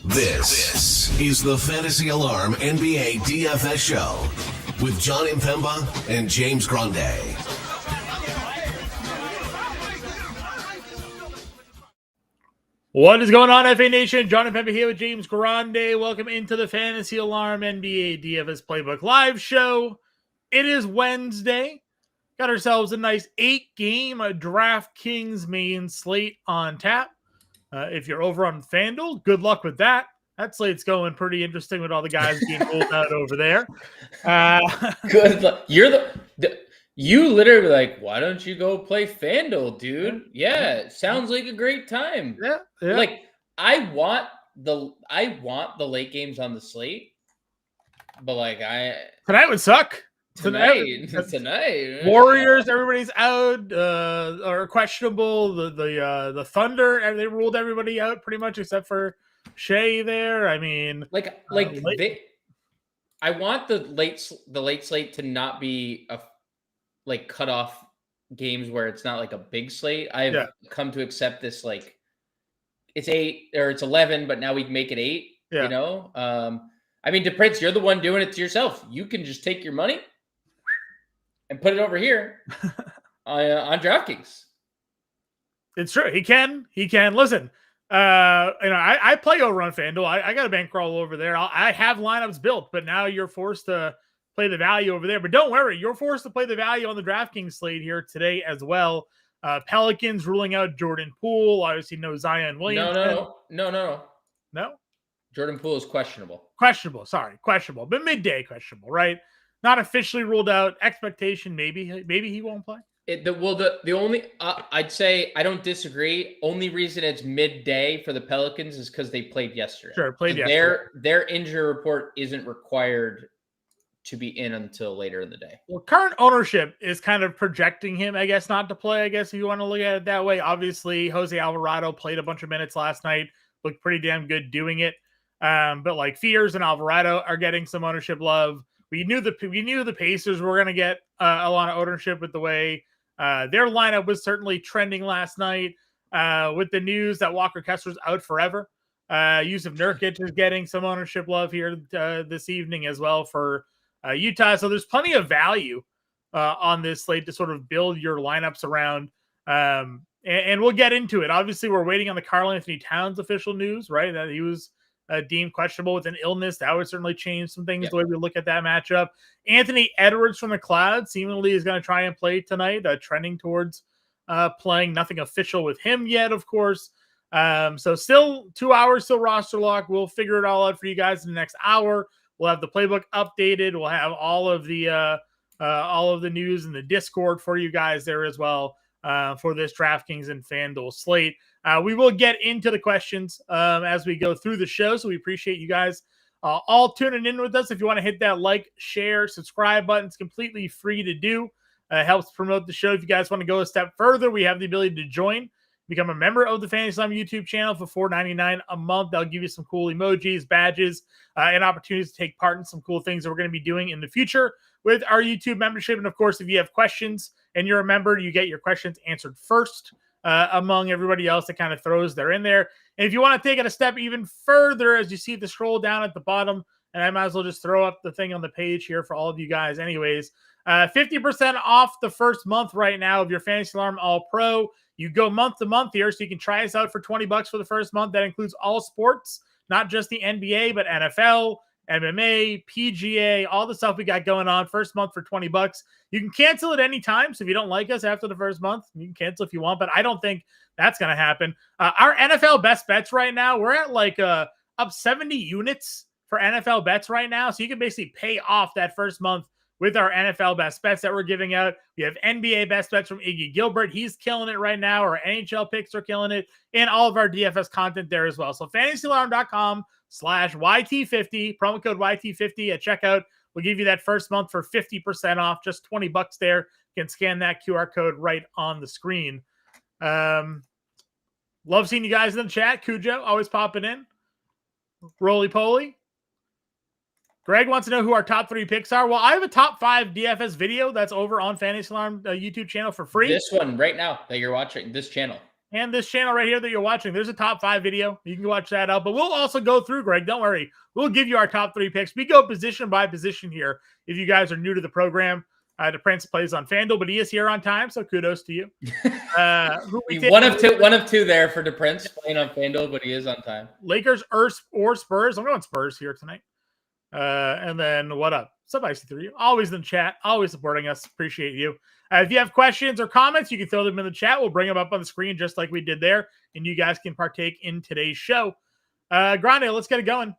This is the Fantasy Alarm NBA DFS show with John Impemba and James Grande. What is going on, FA Nation? John Impemba here with James Grande. Welcome into the Fantasy Alarm NBA DFS Playbook live show. It is Wednesday. Got ourselves a nice 8-game DraftKings main slate on tap. If you're over on FanDuel, good luck with that. That slate's going pretty interesting with all the guys being pulled out over there. Good luck. You literally like, why don't you go play FanDuel, dude? Yeah, sounds like a great time. Yeah. Like I want the late games on the slate, but like tonight would suck. Tonight. Warriors, everybody's out or questionable. The Thunder, and they ruled everybody out pretty much except for Shea there. I mean, I want the late slate to not be cut off games where it's not like a big slate. I've come to accept this like it's 8 or it's 11, but now we'd make it 8. Yeah. You know, I mean, DePrince, you're the one doing it to yourself. You can just take your money and put it over here on DraftKings. It's true. He can. Listen, I play over on FanDuel. I got a bankroll over there. I have lineups built, but now you're forced to play the value over there. But don't worry, you're forced to play the value on the DraftKings slate here today as well. Pelicans ruling out Jordan Poole. Obviously, no Zion Williamson. No. Jordan Poole is questionable. Questionable, but midday questionable, right? Not officially ruled out. Expectation, maybe he won't play. The only I'd say I don't disagree. Only reason it's midday for the Pelicans is because they played yesterday. Sure, yesterday. Their injury report isn't required to be in until later in the day. Well, current ownership is kind of projecting him, I guess, not to play. I guess if you want to look at it that way. Obviously, Jose Alvarado played a bunch of minutes last night. Looked pretty damn good doing it. But like Fears and Alvarado are getting some ownership love. We knew the Pacers were going to get a lot of ownership with the way their lineup was certainly trending last night with the news that Walker Kessler's out forever. Yusuf Nurkic is getting some ownership love here this evening as well for Utah. So there's plenty of value on this slate to sort of build your lineups around. And we'll get into it. Obviously, we're waiting on the Karl-Anthony Towns official news, right? That he was deemed questionable with an illness. That would certainly change some things the way we look at that matchup. Anthony Edwards from the Cloud seemingly is going to try and play tonight, trending towards playing. Nothing official with him yet, of course. So still 2 hours, still roster lock. We'll figure it all out for you guys in the next hour. We'll have the playbook updated. We'll have all of the news in the Discord for you guys there as well for this DraftKings and FanDuel slate. We will get into the questions as we go through the show, so we appreciate you guys all tuning in with us. If you want to hit that like, share, subscribe button, it's completely free to do. Helps promote the show. If you guys want to go a step further, we have the ability to join, become a member of the Fantasy Slam YouTube channel for $4.99 a month. That'll give you some cool emojis, badges, and opportunities to take part in some cool things that we're going to be doing in the future with our YouTube membership. And of course, if you have questions and you're a member, you get your questions answered first among everybody else that kind of throws their in there. And if you want to take it a step even further, as you see the scroll down at the bottom, and I might as well just throw up the thing on the page here for all of you guys anyways, 50% off the first month right now of your Fantasy Alarm All Pro. You go month to month here, so you can try us out for $20 for the first month. That includes all sports, not just the NBA, but NFL, MMA, PGA, all the stuff we got going on. First month for $20. You can cancel at any time. So if you don't like us after the first month, you can cancel if you want, but I don't think that's going to happen. Our NFL best bets right now, we're at up 70 units for NFL bets right now. So you can basically pay off that first month with our NFL best bets that we're giving out. We have NBA best bets from Iggy Gilbert. He's killing it right now. Our NHL picks are killing it, and all of our DFS content there as well. So fantasyalarm.com/YT50, promo code YT50 at checkout. We'll give you that first month for 50% off, just $20 there. You can scan that QR code right on the screen. Love seeing you guys in the chat. Cujo, always popping in. Roly-poly. Greg wants to know who our top 3 picks are. Well, I have a top 5 DFS video that's over on Fantasy Alarm YouTube channel for free. This one right now that you're watching, this channel. and this channel right here that you're watching. There's a top 5 video. You can watch that out. But we'll also go through, Greg. Don't worry. We'll give you our top 3 picks. We go position by position here. If you guys are new to the program, the Prince plays on FanDuel, but he is here on time, so kudos to you. One of two there for the Prince playing on FanDuel, but he is on time. Lakers or Spurs. I'm going Spurs here tonight. And then what up? Somebody through you. Always in the chat. Always supporting us. Appreciate you. If you have questions or comments, you can throw them in the chat. We'll bring them up on the screen just like we did there, and you guys can partake in today's show. Grande, let's get it going.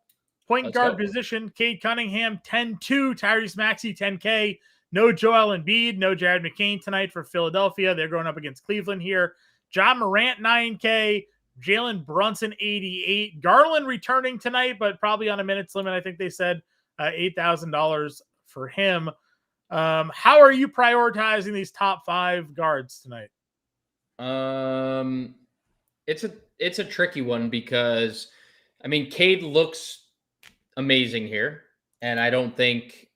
Point guard position, Cade Cunningham, 10-2. Tyrese Maxey, 10K. No Joel Embiid, no Jared McCain tonight for Philadelphia. They're going up against Cleveland here. John Morant, 9K. Jalen Brunson, 88. Garland returning tonight, but probably on a minutes limit. I think they said $8,000 for him. How are you prioritizing these top 5 guards tonight? It's a tricky one because, I mean, Cade looks amazing here, and I don't think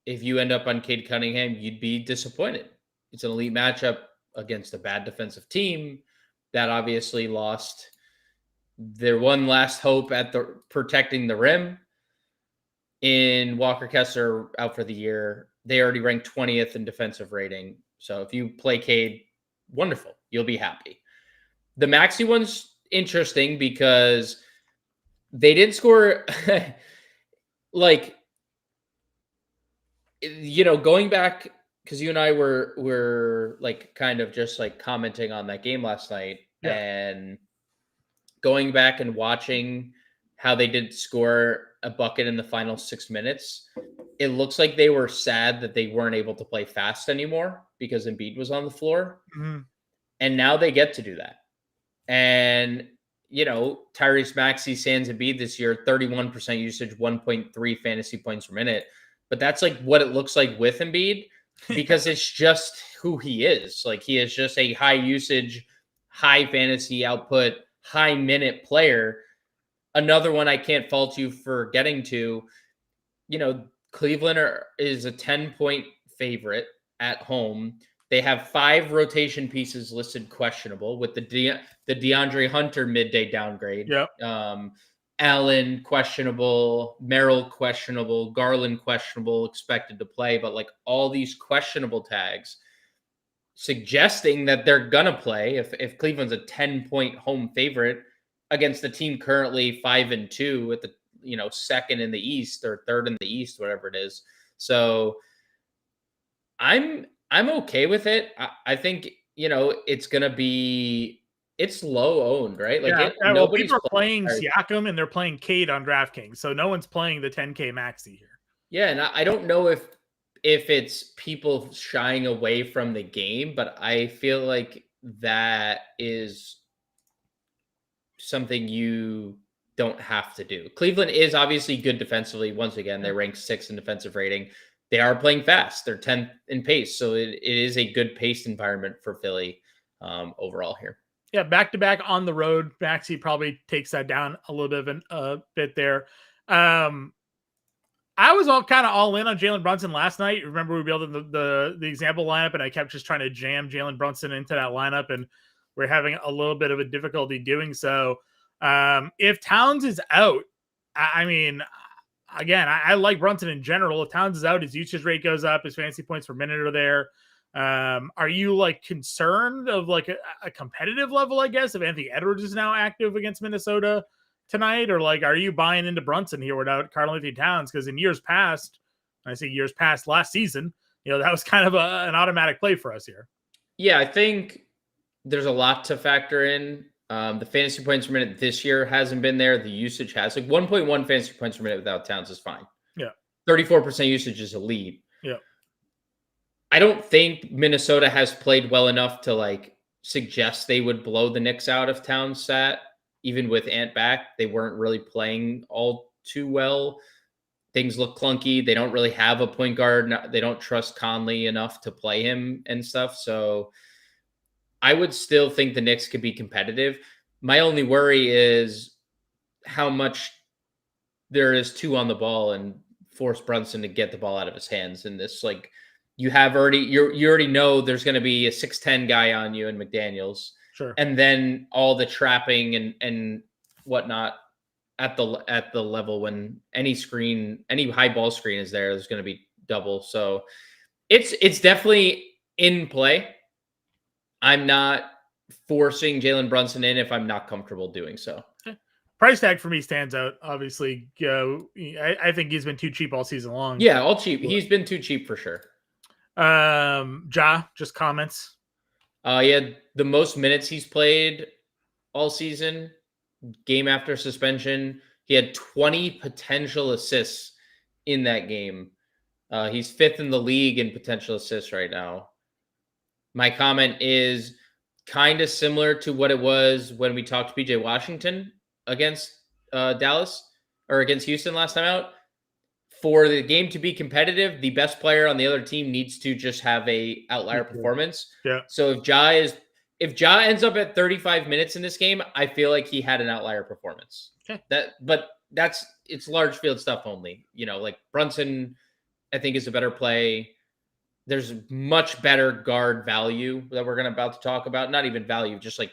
if you end up on Cade Cunningham, you'd be disappointed. It's an elite matchup against a bad defensive team that obviously lost their one last hope at the protecting the rim in Walker Kessler out for the year. They already ranked 20th in defensive rating. So if you play Cade, wonderful. You'll be happy. The Maxey one's interesting because they didn't score like, you know, going back, because you and I were like kind of just like commenting on that game last night, and going back and watching how they did score a bucket in the final 6 minutes. It looks like they were sad that they weren't able to play fast anymore because Embiid was on the floor. Mm-hmm. And now they get to do that. And, you know, Tyrese Maxey, sans Embiid this year, 31% usage, 1.3 fantasy points per minute. But that's like what it looks like with Embiid because it's just who he is. Like, he is just a high usage, high fantasy output, high minute player. Another one I can't fault you for getting to, you know, Cleveland is a 10-point favorite at home. They have 5 rotation pieces listed questionable with the DeAndre Hunter midday downgrade. Yep. Allen questionable, Merrill questionable, Garland questionable, expected to play, but like all these questionable tags suggesting that they're gonna play if Cleveland's a 10-point home favorite against the team currently 5-2 at the, you know, second in the East or third in the East, whatever it is. So I'm okay with it. I think, you know, it's low owned, right? Like people are playing Siakam and they're playing Cade on DraftKings, so no one's playing the 10K Maxey here. Yeah, and I don't know if it's people shying away from the game, but I feel like that is something you don't have to do. Cleveland is obviously good defensively. Once again, they rank 6th in defensive rating. They are playing fast. They're 10th in pace. So it is a good paced environment for Philly overall here. Yeah, back-to-back on the road. Maxey probably takes that down a little bit bit there. I was all in on Jalen Brunson last night. Remember, we built the example lineup, and I kept just trying to jam Jalen Brunson into that lineup, and we're having a little bit of a difficulty doing so. If Towns is out, I mean, again, I like Brunson in general. If Towns is out, his usage rate goes up, his fantasy points per minute are there. Are you like concerned of like a competitive level, I guess, if Anthony Edwards is now active against Minnesota tonight? Or like, are you buying into Brunson here without Karl-Anthony Towns? Because in years past, I say years past, last season, you know, that was kind of an automatic play for us here. Yeah, I think there's a lot to factor in. The fantasy points per minute this year hasn't been there. The usage has. Like 1.1 fantasy points per minute without Towns is fine. Yeah. 34% usage is elite. Yeah. I don't think Minnesota has played well enough to like suggest they would blow the Knicks out if Towns sat. Even with Ant back, they weren't really playing all too well. Things look clunky. They don't really have a point guard. They don't trust Conley enough to play him and stuff. So I would still think the Knicks could be competitive. My only worry is how much there is 2 on the ball and force Brunson to get the ball out of his hands in this. Like you already know there's going to be a 6'10" guy on you in McDaniels. Sure. And then all the trapping and whatnot at the level when any high ball screen is there, there's going to be double. So it's definitely in play. I'm not forcing Jalen Brunson in if I'm not comfortable doing so. Price tag for me stands out. Obviously, I think he's been too cheap all season long. Yeah, all cheap. He's been too cheap for sure. Just comments. He had the most minutes he's played all season, game after suspension. He had 20 potential assists in that game. He's 5th in the league in potential assists right now. My comment is kind of similar to what it was when we talked to PJ Washington against Dallas or against Houston last time out. For the game to be competitive, the best player on the other team needs to just have a outlier performance. Yeah. So if Ja ends up at 35 minutes in this game, I feel like he had an outlier performance. Okay. It's large field stuff only. Like Brunson, I think is a better play. There's much better guard value that we're about to talk about. Not even value, just like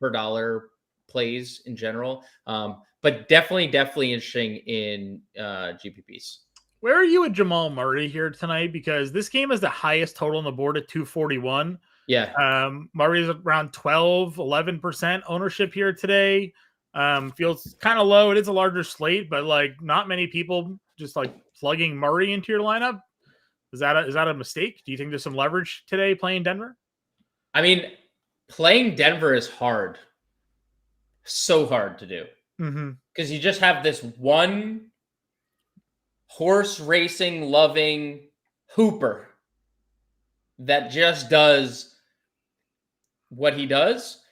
per dollar plays in general. But definitely interesting in GPPs. Where are you with Jamal Murray here tonight? Because this game is the highest total on the board at 241. Yeah. Murray's around 11% ownership here today. Feels kind of low. It is a larger slate, but like not many people just like plugging Murray into your lineup. Is that a mistake? Do you think there's some leverage today playing Denver? I mean, playing Denver is hard. So hard to do. Because you just have this one horse racing loving hooper that just does what he does.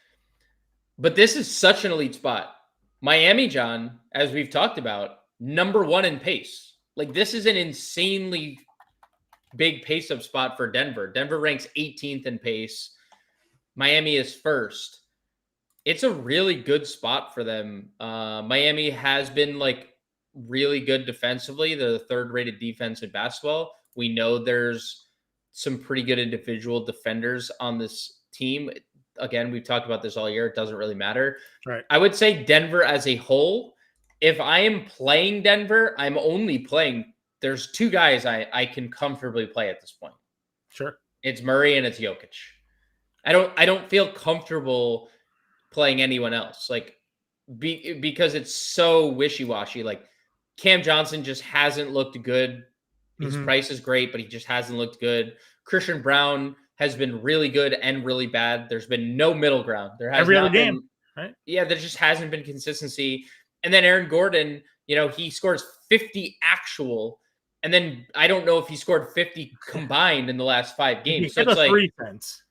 But this is such an elite spot. Miami, John, as we've talked about, number 1 in pace. Like this is an insanely big pace up spot for Denver. Denver ranks 18th in pace. Miami is 1st. It's a really good spot for them. Miami has been like really good defensively. They're the 3rd rated defense in basketball. We know there's some pretty good individual defenders on this team. Again, we've talked about this all year. It doesn't really matter. Right. I would say Denver as a whole, if I am playing Denver, I'm only playing. There's 2 guys I can comfortably play at this point. Sure. It's Murray and it's Jokic. I don't feel comfortable playing anyone else, like because it's so wishy-washy. Like Cam Johnson just hasn't looked good. His price is great, but he just hasn't looked good. Christian Brown has been really good and really bad. There's been no middle ground. There has every not other been, game, right? Yeah, there just hasn't been consistency. And then Aaron Gordon, he scores 50 actual, and then I don't know if he scored 50 combined in the last 5 games. So it's like 3 cents.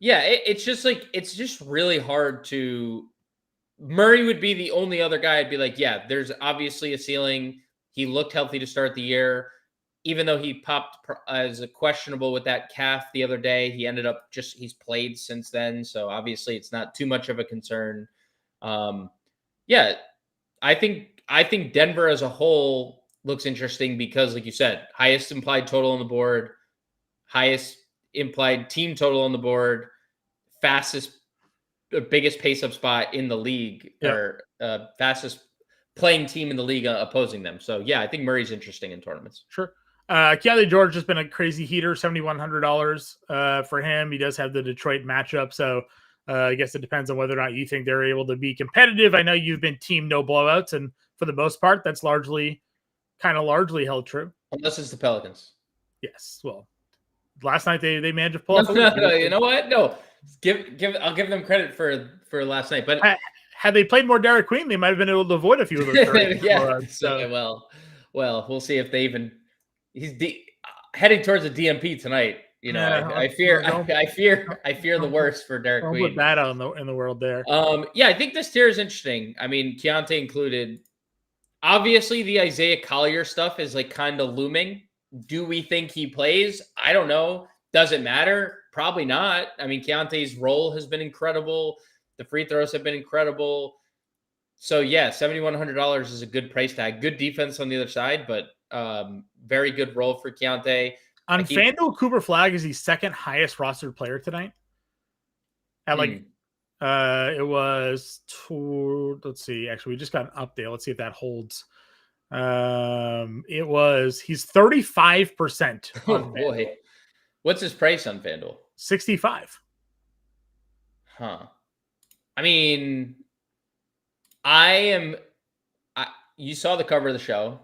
Yeah, it's just really hard to. Murray would be the only other guy I'd be like, yeah, there's obviously a ceiling. He looked healthy to start the year, even though he popped as a questionable with that calf the other day. He ended up he's played since then, so obviously it's not too much of a concern. Yeah, I think Denver as a whole looks interesting because, like you said, highest implied total on the board, highest implied team total on the board, biggest pace up spot in the league, or fastest playing team in the league opposing them. So yeah, I think Murray's interesting in tournaments. Sure. Keontae George has been a crazy heater, $7,100 for him. He does have the Detroit matchup, so I guess it depends on whether or not you think they're able to be competitive. I know you've been team no blowouts, and for the most part, that's largely held true. Unless it's the Pelicans. Yes. Well, last night they managed to pull off. No, you know what? No, I'll give them credit for last night. But had they played more Derek Queen, they might have been able to avoid a few of those. Yeah. Well, we'll see if they even. He's heading towards a DMP tonight. I fear the worst for Derek Queen. Put that out in the world there. Yeah, I think this tier is interesting. I mean, Keontae included. Obviously, the Isaiah Collier stuff is like kind of looming. Do we think he plays? I don't know. Does it matter? Probably not. I mean, Keontae's role has been incredible. The free throws have been incredible. So yeah, $7,100 is a good price tag. Good defense on the other side, but very good role for Keontae. On FanDuel, Cooper Flag is the 2nd highest rostered player tonight at like It was let's see. Actually, we just got an update. Let's see if that holds. He's 35% Oh on boy. FanDuel. What's his price on FanDuel? 65. Huh. I mean, you saw the cover of the show.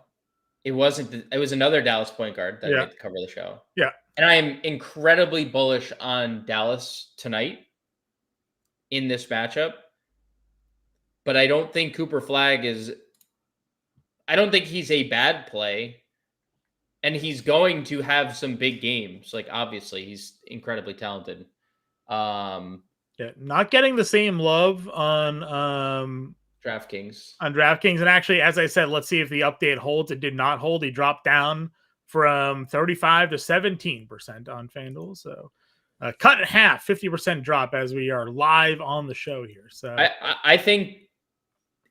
It was another Dallas point guard that made the cover of the show. Yeah. And I am incredibly bullish on Dallas tonight in this matchup. But I don't think Cooper Flagg I don't think he's a bad play. And he's going to have some big games. Like, obviously, he's incredibly talented. Yeah, not getting the same love on DraftKings. And actually, as I said, let's see if the update holds. It did not hold. He dropped down from 35 to 17% on FanDuel. So cut in half, 50% drop as we are live on the show here. So I think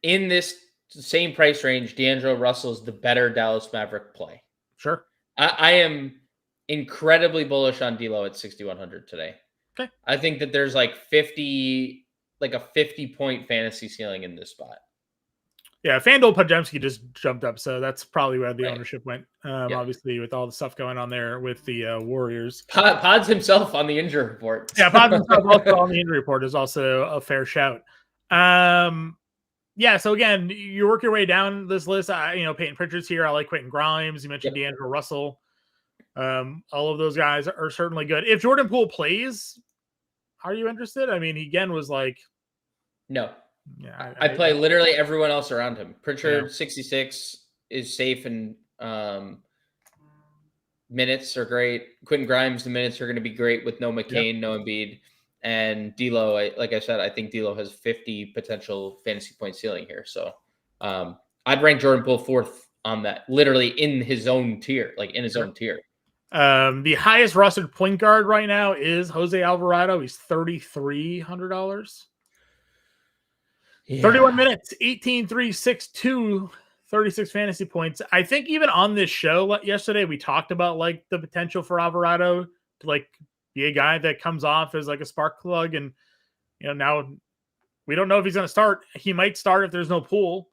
in this same price range, D'Angelo Russell is the better Dallas Maverick play. Sure. I am incredibly bullish on D'Lo at 6,100 today. Okay. I think that there's like a 50-point fantasy ceiling in this spot. Yeah, FanDuel Podziemski just jumped up, so that's probably where the ownership went. Obviously, with all the stuff going on there with the Warriors. Pods himself on the injury report. Yeah, Pods himself also on the injury report is also a fair shout. Yeah, so again, you work your way down this list. Painting Pritchard's here. I like Quentin Grimes. You mentioned D'Angelo Russell. All of those guys are certainly good. If Jordan Poole plays, are you interested? I mean, he again was like, no. Yeah, I play literally everyone else around him. Pritchard 66 is safe, and minutes are great. Quentin Grimes, the minutes are going to be great with no McCain, no Embiid, and D'Lo. Like I said, I think D'Lo has 50 potential fantasy point ceiling here. So I'd rank Jordan Poole fourth on that, literally in his own tier, own tier. The highest rostered point guard right now is Jose Alvarado. He's $3,300. 31 minutes, 18, 3, 6, 2, 36 fantasy points. I think even on this show yesterday, we talked about like the potential for Alvarado to like be a guy that comes off as like a spark plug. And, now we don't know if he's going to start. He might start if there's no Poole.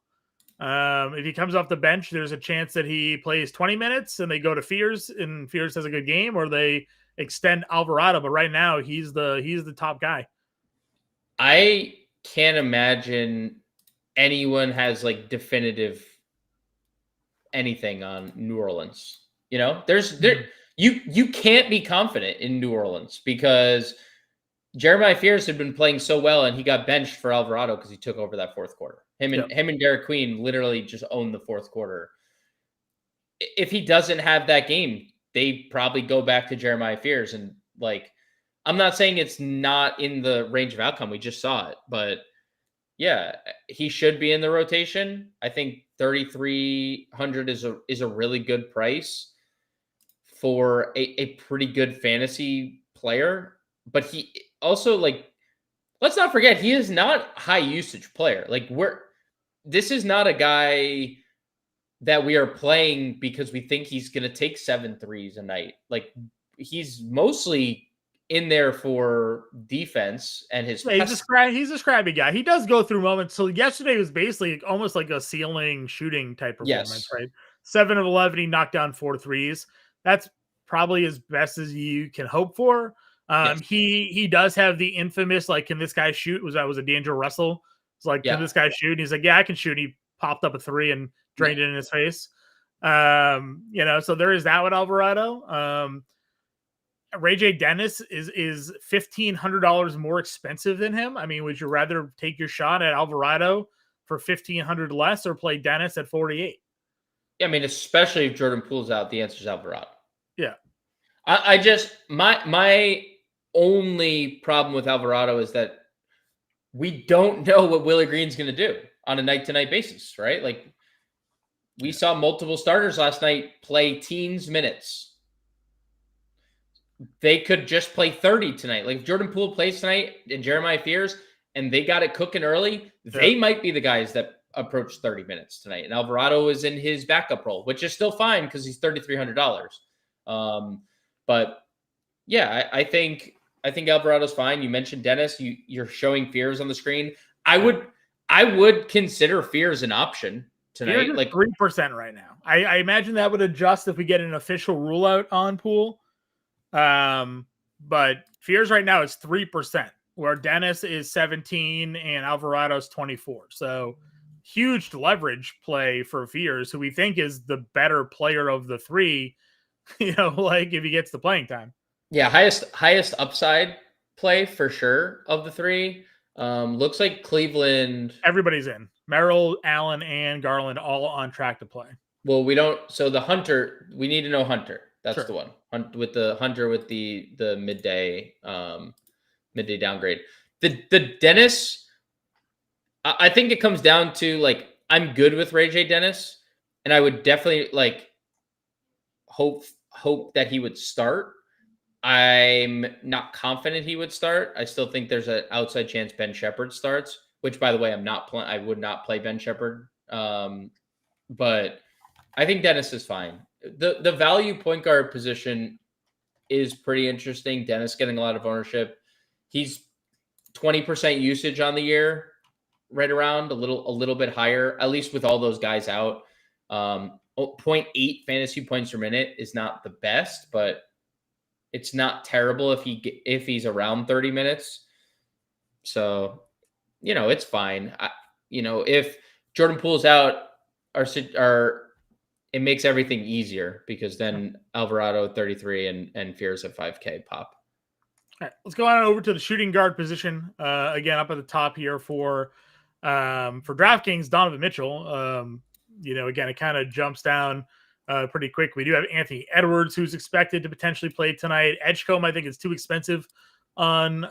If he comes off the bench, there's a chance that he plays 20 minutes and they go to Fears and Fears has a good game, or they extend Alvarado. But right now he's the top guy. I can't imagine anyone has like definitive anything on New Orleans. You can't be confident in New Orleans because Jeremiah Fears had been playing so well and he got benched for Alvarado because he took over that fourth quarter. Him and Derek Queen literally just owned the fourth quarter. If he doesn't have that game, they probably go back to Jeremiah Fears. And I'm not saying it's not in the range of outcome. We just saw it, but yeah, he should be in the rotation. I think 3,300 is a really good price for a pretty good fantasy player. But he also let's not forget, he is not high usage player. This is not a guy that we are playing because we think he's going to take 7 threes a night. He's mostly in there for defense and his. Yeah, he's a scrappy guy. He does go through moments. So yesterday was basically almost like a ceiling shooting type performance, right? 7 of 11, he knocked down 4 threes. That's probably as best as you can hope for. He does have the infamous can this guy shoot? Was a D'Angelo Russell? It's can this guy shoot? And he's like, yeah, I can shoot. And he popped up a 3 and drained it in his face. So there is that with Alvarado. Ray J. Dennis is $1,500 more expensive than him. I mean, would you rather take your shot at Alvarado for $1,500 less or play Dennis at 48? Yeah, I mean, especially if Jordan Poole's out, the answer is Alvarado. Yeah. I just my only problem with Alvarado is that we don't know what Willie Green's going to do on a night-to-night basis, right? We saw multiple starters last night play teens minutes. They could just play 30 tonight. If Jordan Poole plays tonight and Jeremiah Fears and they got it cooking early, they might be the guys that approach 30 minutes tonight. And Alvarado is in his backup role, which is still fine because he's $3,300. But yeah, I think I think Alvarado's fine. You mentioned Dennis. You're showing Fears on the screen. I would consider Fears an option tonight. Fears Like 3% right now. I imagine that would adjust if we get an official rule out on pool. But Fears right now is 3%, where Dennis is 17 and Alvarado's 24. So huge leverage play for Fears, who we think is the better player of the three, like if he gets the playing time. Yeah, highest upside play for sure of the three. Looks like Cleveland. Everybody's in. Merrill, Allen, and Garland all on track to play. Well, we don't. So the Hunter, we need to know Hunter. That's Sure. the one. With the Hunter with the midday downgrade. The Dennis, I think it comes down to like I'm good with Ray J Dennis, and I would definitely like hope that he would start. I'm not confident he would start. I still think there's an outside chance Ben Shepherd starts, which by the way, I would not play Ben Shepherd. But I think Dennis is fine. The value point guard position is pretty interesting. Dennis getting a lot of ownership. He's 20% usage on the year, right around a little bit higher, at least with all those guys out. 0.8 fantasy points per minute is not the best, but it's not terrible if he's around 30 minutes. So, it's fine. If Jordan Poole's out, it makes everything easier because then Alvarado 33 and Fears at 5K pop. All right, let's go on over to the shooting guard position. Again, up at the top here for DraftKings, Donovan Mitchell. Again, it kind of jumps down pretty quick. We do have Anthony Edwards, who's expected to potentially play tonight. Edgecombe, I think, is too expensive on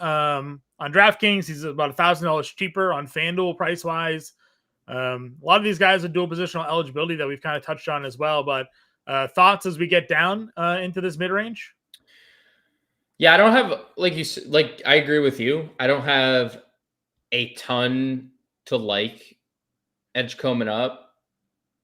DraftKings. He's about $1,000 cheaper on FanDuel price wise. A lot of these guys have dual positional eligibility that we've kind of touched on as well. But thoughts as we get down into this mid range? Yeah, I don't have I agree with you. I don't have a ton to like Edgecombe up.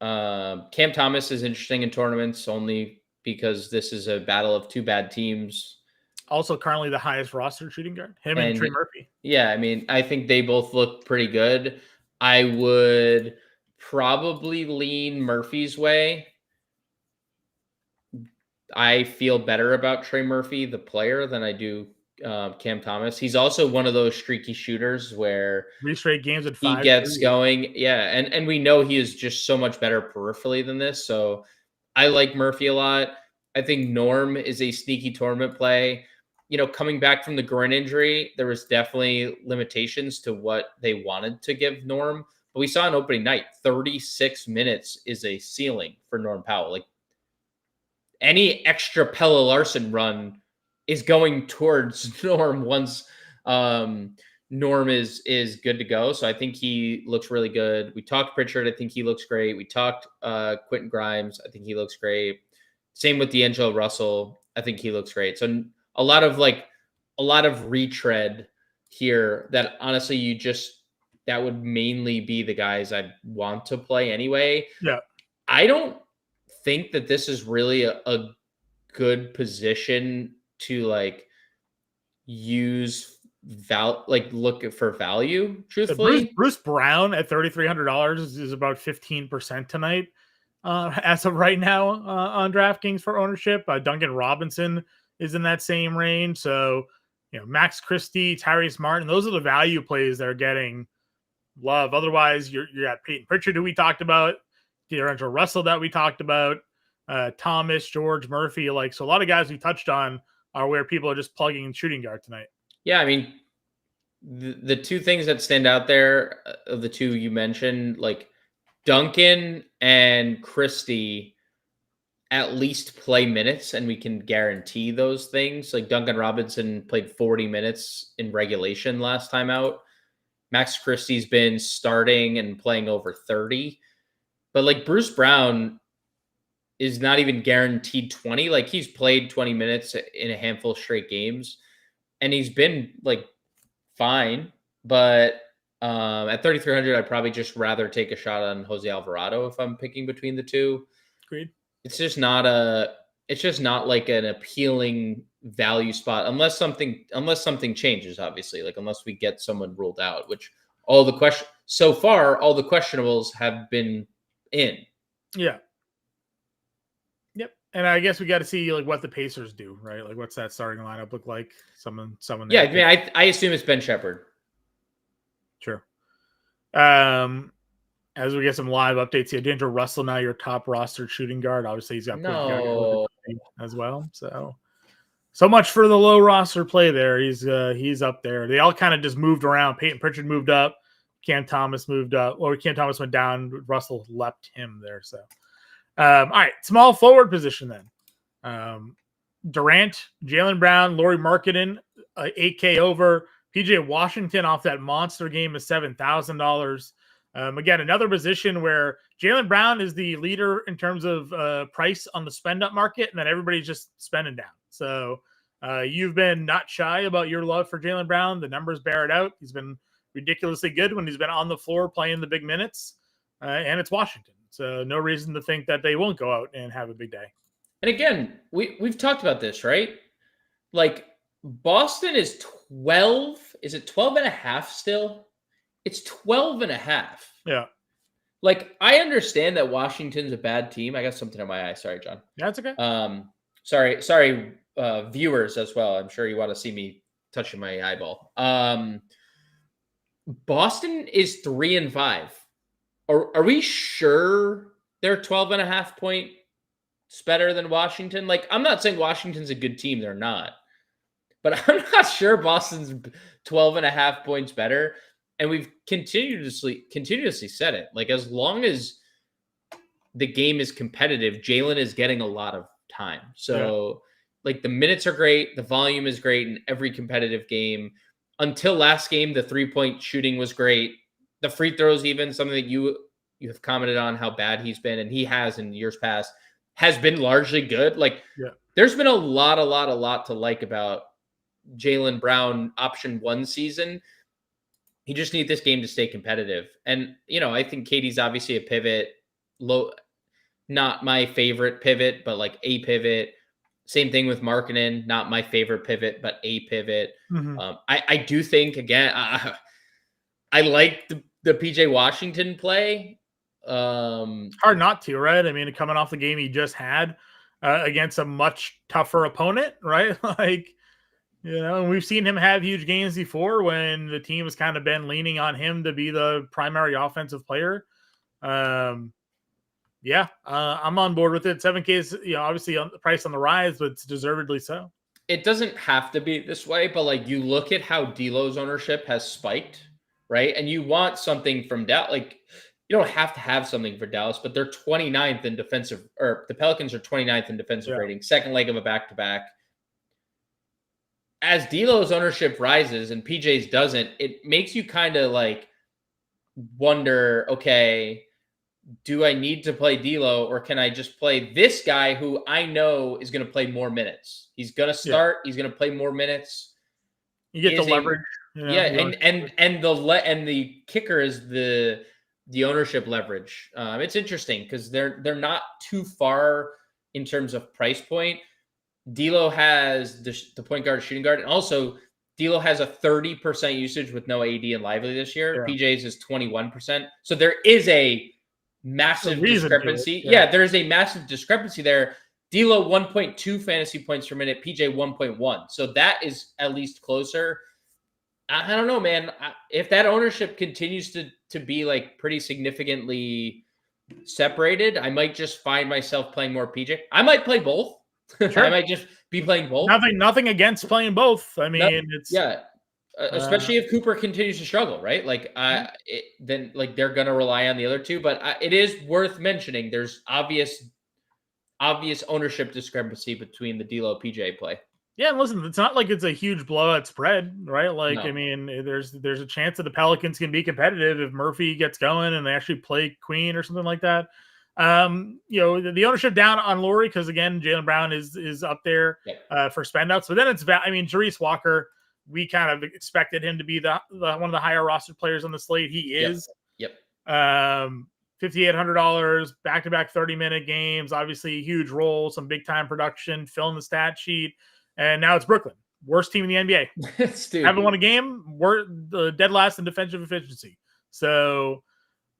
Cam Thomas is interesting in tournaments only because this is a battle of two bad teams. Also currently the highest roster shooting guard, him and Trey Murphy. Yeah, I mean, I think they both look pretty good. I would probably lean Murphy's way. I feel better about Trey Murphy, the player, than I do Cam Thomas. He's also one of those streaky shooters where 3 straight games at 5. He gets going. Yeah. And we know he is just so much better peripherally than this. So I like Murphy a lot. I think Norm is a sneaky tournament play. Coming back from the groin injury, there was definitely limitations to what they wanted to give Norm. But we saw on opening night, 36 minutes is a ceiling for Norm Powell. Like any extra Pelle Larsson run is going towards Norm once Norm is good to go. So I think he looks really good. We talked Pritchard. I think he looks great. We talked Quentin Grimes. I think he looks great. Same with D'Angelo Russell. I think he looks great. So a lot of retread here that honestly that would mainly be the guys I'd want to play anyway. Yeah. I don't think that this is really a good position to use look for value, truthfully. Bruce Brown at $3,300 is about 15% tonight as of right now on DraftKings for ownership. Duncan Robinson is in that same range. So, Max Christie, Tyrese Martin, those are the value plays that are getting love. Otherwise, you got Peyton Pritchard, who we talked about, D'Angelo Russell that we talked about, Thomas, George, Murphy. So a lot of guys we touched on are where people are just plugging in shooting guard tonight. Yeah, I mean, the two things that stand out there, of the two you mentioned, Duncan and Christie at least play minutes, and we can guarantee those things. Duncan Robinson played 40 minutes in regulation last time out. Max Christie's been starting and playing over 30. But Bruce Brown is not even guaranteed 20. He's played 20 minutes in a handful of straight games, and he's been fine. But at 3,300, I'd probably just rather take a shot on Jose Alvarado if I'm picking between the two. Agreed. It's just not an appealing value spot unless something changes, obviously, like unless we get someone ruled out, which all the questionables have been in. Yeah. Yep. And I guess we got to see like what the Pacers do, right? Like what's that starting lineup look like? Someone Yeah, I mean, I assume it's Ben Shepherd. Sure. As we get some live updates here, D'Angelo Russell now your top rostered shooting guard. Obviously, he's got as well. So much for the low roster play there. He's up there. They all kind of just moved around. Peyton Pritchard moved up. Cam Thomas moved up. Or Cam Thomas went down. Russell leapt him there. So, all right, small forward position then. Durant, Jaylen Brown, Lauri Markkanen, 8K over. PJ Washington off that monster game is $7,000. Again, another position where Jaylen Brown is the leader in terms of price on the spend up market, and then everybody's just spending down. So you've been not shy about your love for Jaylen Brown. The numbers bear it out. He's been ridiculously good when he's been on the floor playing the big minutes, and it's Washington. So no reason to think that they won't go out and have a big day. And again, we've talked about this, right? Like Boston is 12. Is it 12 and a half still? It's 12 and a half. Yeah. Like, I understand that Washington's a bad team. I got something in my eye. Sorry, John. That's okay. Sorry, viewers as well. I'm sure you want to see me touching my eyeball. Boston is 3-5. Are we sure they're 12 and a half points better than Washington? Like, I'm not saying Washington's a good team. They're not. But I'm not sure Boston's 12 and a half points better. And we've continuously said it. Like, as long as the game is competitive, Jaylen is getting a lot of time. So, like, the minutes are great. The volume is great in every competitive game. Until last game, the three-point shooting was great. The free throws, even something that you have commented on how bad he's been, and he has in years past, has been largely good. Like, there's been a lot to like about Jaylen Brown option 1 season. He just needs this game to stay competitive. And, I think Katie's obviously a pivot. Not my favorite pivot, but like a pivot. Same thing with Markkanen. Not my favorite pivot, but a pivot. Mm-hmm. I do think, again, I like the PJ Washington play. Hard not to, right? I mean, coming off the game he just had against a much tougher opponent, right? Like, and we've seen him have huge games before when the team has kind of been leaning on him to be the primary offensive player. I'm on board with it. 7K is, obviously on the price on the rise, but it's deservedly so. It doesn't have to be this way, but like you look at how D'Lo's ownership has spiked, right? And you want something from Dallas. Like, you don't have to have something for Dallas, but they're 29th in defensive, or the Pelicans are 29th in defensive rating, second leg of a back-to-back. As D'Lo's ownership rises and PJ's doesn't, it makes you kind of like wonder, okay, do I need to play D'Lo, or can I just play this guy who I know is going to play more minutes? He's going to start. He's going to play more minutes. You get the leverage. And the kicker is the ownership leverage. It's interesting because they're not too far in terms of price point. D'Lo has the point guard, shooting guard, and also D'Lo has a 30% usage with no AD and Lively this year. PJ's is 21%. So there is a massive discrepancy. There is a massive discrepancy there. D'Lo 1.2 fantasy points per minute, PJ 1.1. So that is at least closer. I don't know, man. If that ownership continues to be like pretty significantly separated, I might just find myself playing more PJ. I might play both. Sure. I might just be playing both. Nothing against playing both. I mean, especially if Cooper continues to struggle, right? Like, then like they're gonna rely on the other two. But it is worth mentioning. There's obvious ownership discrepancy between the D'Lo PJ play. Yeah, and listen, it's not like it's a huge blowout spread, right? Like, no. I mean, there's a chance that the Pelicans can be competitive if Murphy gets going and they actually play Queen or something like that. The ownership down on Lauri because again, Jaylen Brown is up there for spend outs, but then it's Jarice Walker. We kind of expected him to be the one of the higher roster players on the slate. He is. Yep. $5,800 back-to-back 30-minute games. Obviously, a huge role, some big time production. Fill in the stat sheet. and now it's Brooklyn, worst team in the NBA. Stupid. Haven't won a game. We're dead last in defensive efficiency. So,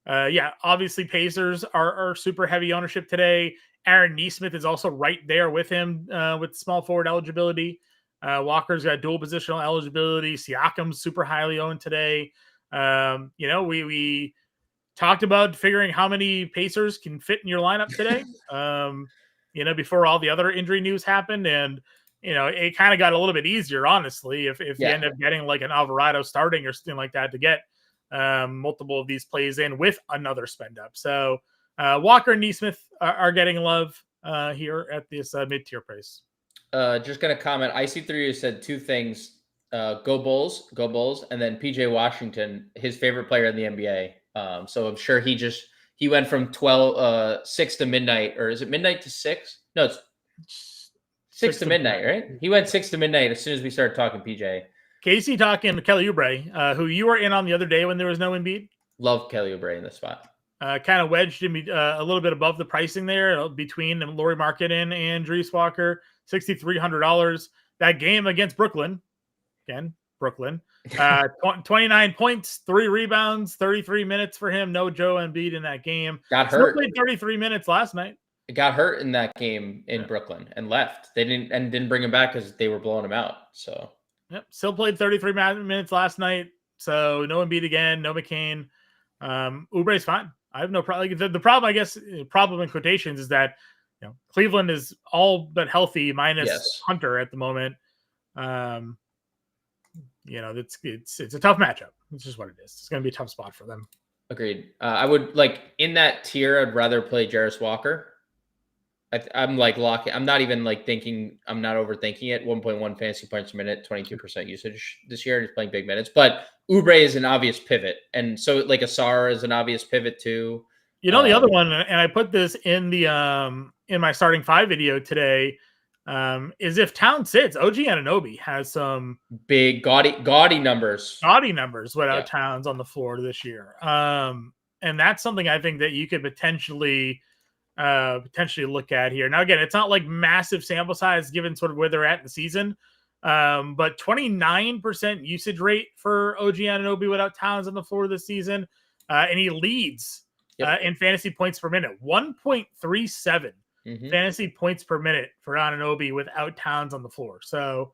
obviously Pacers are super heavy ownership today. Aaron Nesmith is also right there with him with small forward eligibility. Walker's got dual positional eligibility. Siakam's super highly owned today. We talked about figuring how many Pacers can fit in your lineup today, before all the other injury news happened. And, it kind of got a little bit easier, honestly, if you end up getting like an Alvarado starting or something like that to get multiple of these plays in with another spend up. So Walker and Nesmith are getting love here at this mid-tier price. Just going to comment. IC3 said two things. Go Bulls. And then PJ Washington, his favorite player in the NBA. So I'm sure he went from 6 to midnight, or is it midnight to 6? No, it's 6 to midnight, right? He went 6 to midnight as soon as we started talking PJ. Casey talking to Kelly Oubre, who you were in on the other day when there was no Embiid. Love Kelly Oubre in this spot. Kind of wedged him a little bit above the pricing there between Lauri Markkanen and Dries Walker, $6,300. That game against Brooklyn, again, 29 points, 3 rebounds, 33 minutes for him. No Joe Embiid in that game. Got hurt. Played 33 minutes last night. It got hurt in that game in Brooklyn and left. They didn't bring him back because they were blowing him out. So still played 33 minutes last night. So no Embiid again, no McCain. Oubre's fine. I have no problem. The problem, I guess, problem in quotations is that Cleveland is all but healthy minus Hunter at the moment. It's a tough matchup. It's just what it is. It's going to be a tough spot for them. Agreed. I would in that tier. I'd rather play Jarris Walker. I'm locking. I'm not even thinking. I'm not overthinking it. 1.1 fantasy points per minute, 22% usage this year. He's playing big minutes, but Oubre is an obvious pivot, and so Asar is an obvious pivot too. The other one, and I put this in the in my starting 5 video today, is if Towns sits, OG Anunoby has some big gaudy numbers. Without Towns on the floor this year, and that's something I think that you could potentially look at here. Now, again, it's not like massive sample size given sort of where they're at in the season, but 29% usage rate for OG Anunoby without Towns on the floor this season, and he leads in fantasy points per minute, 1.37 fantasy points per minute for Anunoby without Towns on the floor. So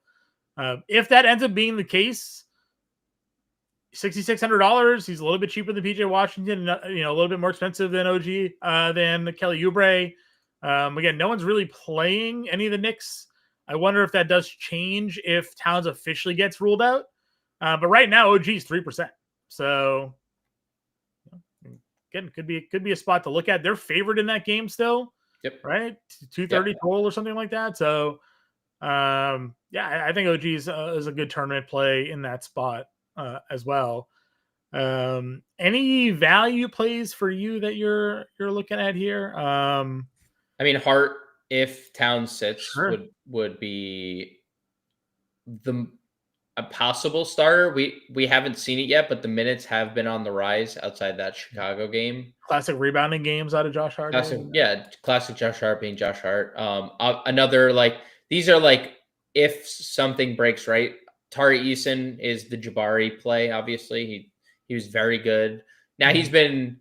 if that ends up being the case, $6,600. He's a little bit cheaper than PJ Washington, a little bit more expensive than OG, than Kelly Oubre. Again, no one's really playing any of the Knicks. I wonder if that does change if Towns officially gets ruled out. But right now, OG is 3%. So again, could be a spot to look at. They're favored in that game still. Yep. Right. 230 total or something like that. So I think OG is a good tournament play in that spot. As well. Any value plays for you that you're looking at here? Hart, if Towns sits, would be a possible starter. We haven't seen it yet, but the minutes have been on the rise outside that Chicago game. Classic rebounding games out of Josh Hart. Classic Josh Hart being Josh Hart. Another these are if something breaks right. Tari Eason is the Jabari play. Obviously, he was very good. Now he's been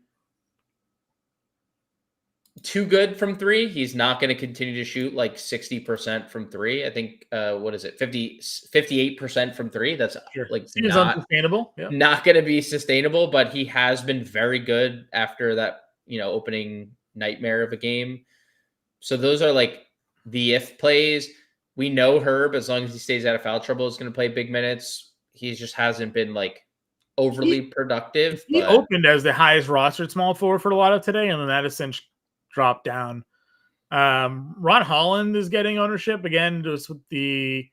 too good from 3. He's not going to continue to shoot 60% from 3. I think 58% from 3. That's seems unsustainable. Yeah. Not going to be sustainable. But he has been very good after that opening nightmare of a game. So those are the if plays. We know Herb, as long as he stays out of foul trouble, is going to play big minutes. He just hasn't been overly productive. He opened as the highest rostered small forward for a lot of today, and then that has since dropped down. Ron Holland is getting ownership again, just with the,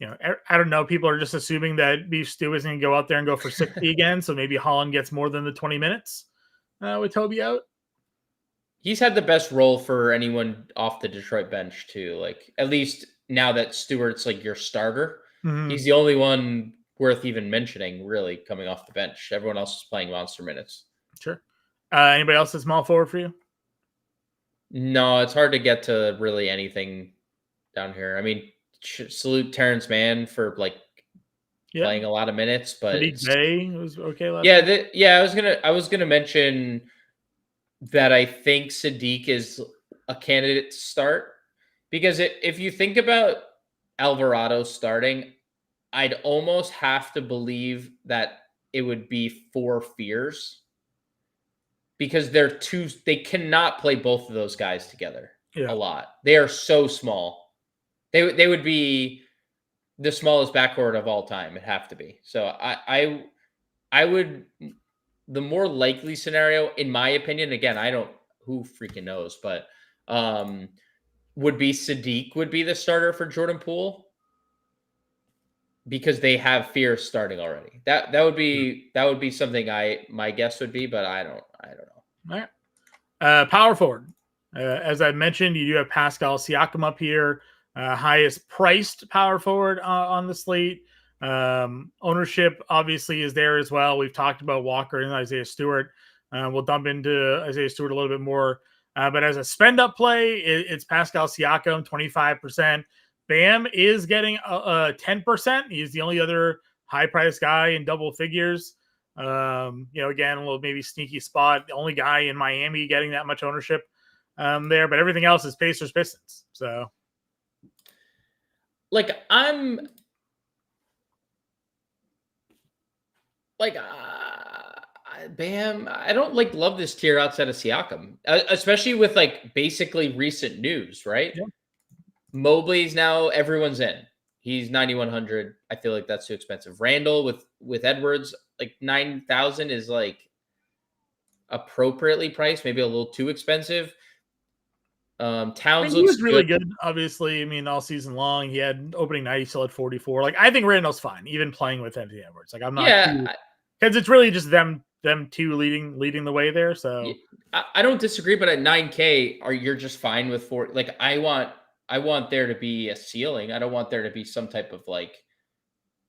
I don't know. People are just assuming that Beef Stew isn't going to go out there and go for 60 again. So maybe Holland gets more than the 20 minutes with Toby out. He's had the best role for anyone off the Detroit bench too. At least now that Stewart's your starter, he's the only one worth even mentioning really coming off the bench. Everyone else is playing monster minutes. Sure. Anybody else that's small forward for you? No, it's hard to get to really anything down here. salute Terrence Mann for like playing a lot of minutes, but Sadiq Bey was okay last night. I was gonna mention that I think Sadiq is a candidate to start, because if you think about Alvarado starting, I'd almost have to believe that it would be 4 fears, because they cannot play both of those guys together a lot. They are so small. They would be the smallest backcourt of all time. It'd have to be. So I would, the more likely scenario, in my opinion, again, who freaking knows, but would be Sadiq would be the starter for Jordan Poole, because they have fears starting already. That would be something my guess would be, but I don't know. All right. Power forward. As I mentioned, you do have Pascal Siakam up here, highest priced power forward on the slate. Ownership obviously is there as well. We've talked about Walker and Isaiah Stewart. We'll dump into Isaiah Stewart a little bit more. But as a spend up play, it's Pascal Siakam, 25%. Bam is getting 10%. He's the only other high price guy in double figures. Again, a little maybe sneaky spot. The only guy in Miami getting that much ownership there, but everything else is Pacers Pistons. So, Bam, I don't love this tier outside of Siakam, especially with basically recent news, right? Yeah. Mobley's now everyone's in. He's 9,100. I feel like that's too expensive. Randall with Edwards, 9,000 is appropriately priced, maybe a little too expensive. Towns he was really good. Obviously, all season long. He had opening night, he still had 44. I think Randall's fine, even playing with Anthony Edwards. I'm not because it's really just them two leading the way there. So I don't disagree, but at 9K, you're just fine with 4. I want there to be a ceiling. I don't want there to be some type of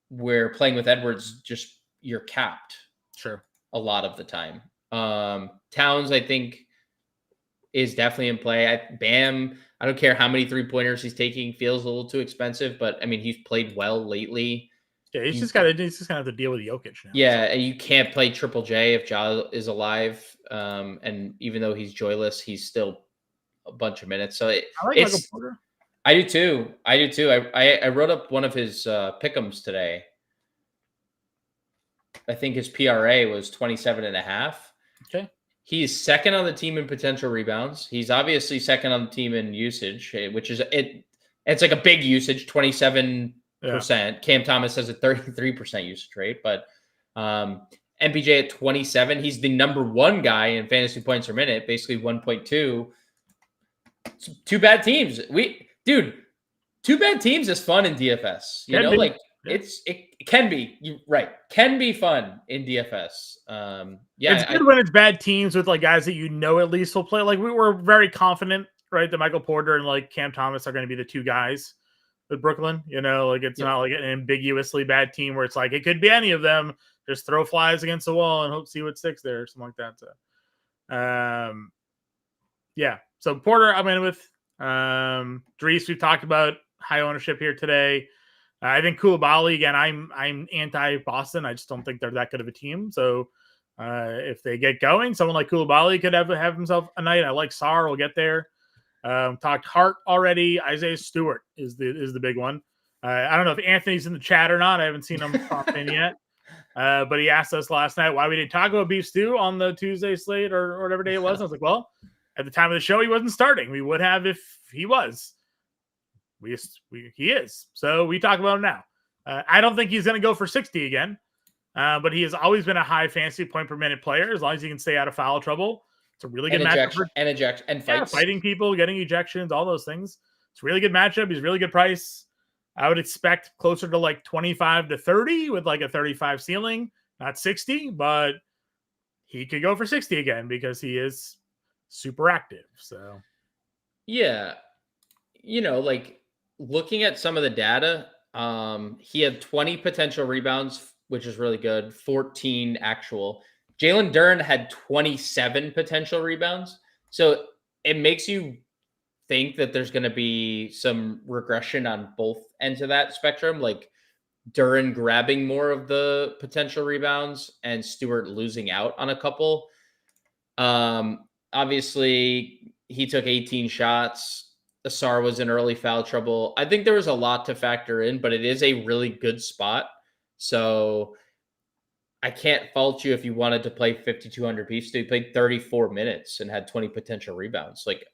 where playing with Edwards, just you're capped. Sure. A lot of the time. Towns, I think, is definitely in play. Bam, I don't care how many 3-pointers he's taking, feels a little too expensive, but he's played well lately. Yeah, he's just gonna have to deal with Jokic now. Yeah, and you can't play Triple J if Ja is alive. And even though he's joyless, he's still a bunch of minutes. So I like Michael Porter. I do too. I wrote up one of his pick'ems today. I think his PRA was 27.5. Okay. He's second on the team in potential rebounds. He's obviously second on the team in usage, which is it's a big usage, 27%. Cam Thomas has a 33% usage rate, but MPJ at 27. He's the number 1 guy in fantasy points per minute, basically 1.2. Two bad teams. Two bad teams is fun in DFS. It can be. You're right. Can be fun in DFS. It's good when it's bad teams with guys that at least will play. We were very confident, right, that Michael Porter and Cam Thomas are going to be the 2 guys with Brooklyn. It's not an ambiguously bad team where it's it could be any of them. Just throw flies against the wall and see what sticks there, or something like that. So, yeah. So Porter, I'm in with. Dries, we've talked about high ownership here today. I think Koulibaly, again, I'm anti-Boston. I just don't think they're that good of a team. So if they get going, someone like Koulibaly could have himself a night. I like Sarr. We'll get there. Talked Hart already. Isaiah Stewart is the big one. I don't know if Anthony's in the chat or not. I haven't seen him pop in yet. But he asked us last night why we didn't talk about beef stew on the Tuesday slate or whatever day it was. I was like, well, at the time of the show, he wasn't starting. We would have if he was. He is. So we talk about him now. I don't think he's going to go for 60 again, but he has always been a high fantasy point per minute player as long as he can stay out of foul trouble. It's a really good matchup. And fights. Fighting people, getting ejections, all those things. It's a really good matchup. He's a really good price. I would expect closer to 25 to 30 with a 35 ceiling, not 60, but he could go for 60 again because he is super active. So, yeah, looking at some of the data, he had 20 potential rebounds, which is really good. 14 actual. Jalen Duren had 27 potential rebounds. So it makes you think that there's going to be some regression on both ends of that spectrum, like Duran grabbing more of the potential rebounds and Stewart losing out on a couple. Obviously, he took 18 shots. Asar was in early foul trouble. I think there was a lot to factor in, but it is a really good spot. So I can't fault you if you wanted to play 5,200 pieces. He played 34 minutes and had 20 potential rebounds. Like,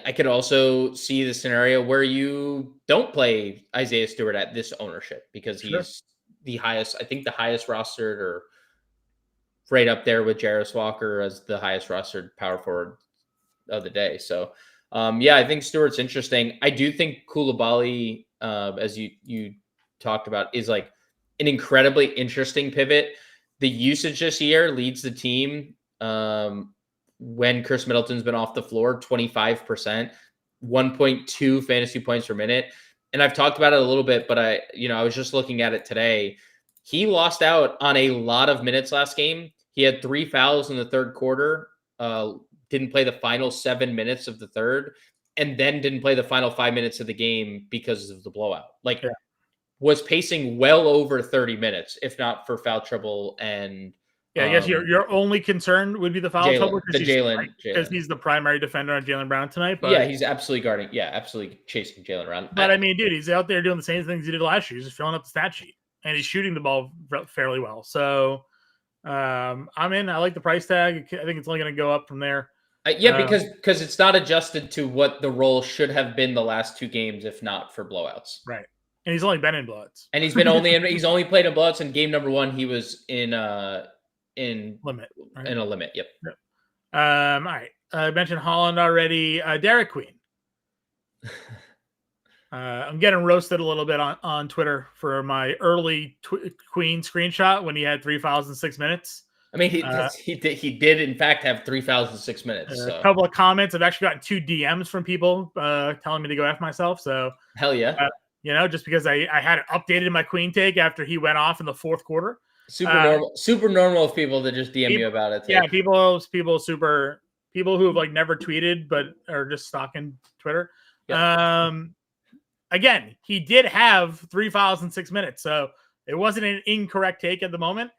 I could also see the scenario where you don't play Isaiah Stewart at this ownership because he's the highest, I think the highest rostered, or right up there with Jarris Walker as the highest rostered power forward of the day. So, I think Stewart's interesting. I do think Koulibaly, as you talked about, is like an incredibly interesting pivot. The usage this year leads the team when Chris Middleton's been off the floor, 25%, 1.2 fantasy points per minute. And I've talked about it a little bit, but I was just looking at it today. He lost out on a lot of minutes last game. He had 3 fouls in the third quarter, didn't play the final 7 minutes of the third, and then didn't play the final 5 minutes of the game because of the blowout. Was pacing well over 30 minutes, if not for foul trouble and I guess your only concern would be the foul trouble because he's the primary defender on Jaylen Brown tonight. But he's absolutely guarding. Yeah, absolutely chasing Jaylen Brown. But I mean, dude, he's out there doing the same things he did last year. He's just filling up the stat sheet, and he's shooting the ball fairly well. So I'm in. I like the price tag. I think it's only going to go up from there. Because it's not adjusted to what the role should have been the last 2 games, if not for blowouts. Right. And he's only been in blowouts. And he's only played in blowouts. In game number 1, he was in limit. Right? In a limit. Yep. All right. I mentioned Holland already. Derek Queen. I'm getting roasted a little bit on Twitter for my early Queen screenshot when he had 3 fouls in 6 minutes. I mean, he did in fact have 3 fouls in 6 minutes. A couple of comments. I've actually gotten 2 DMs from people telling me to go F myself. So hell yeah. Just because I had updated my Queen take after he went off in the fourth quarter. Super normal of people to just DM you about it. Yeah, people who have like never tweeted but are just stalking Twitter. Yep. Again, he did have 3 fouls in 6 minutes, so it wasn't an incorrect take at the moment.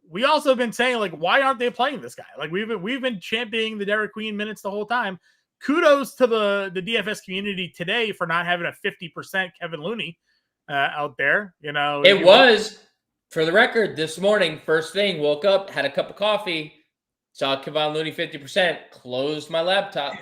We also have been saying, like, why aren't they playing this guy? Like, we've been championing the Derek Queen minutes the whole time. Kudos to the DFS community today for not having a 50% Kevin Looney out there. It was, for the record, this morning, first thing, woke up, had a cup of coffee, saw Kevon Looney 50%, closed my laptop.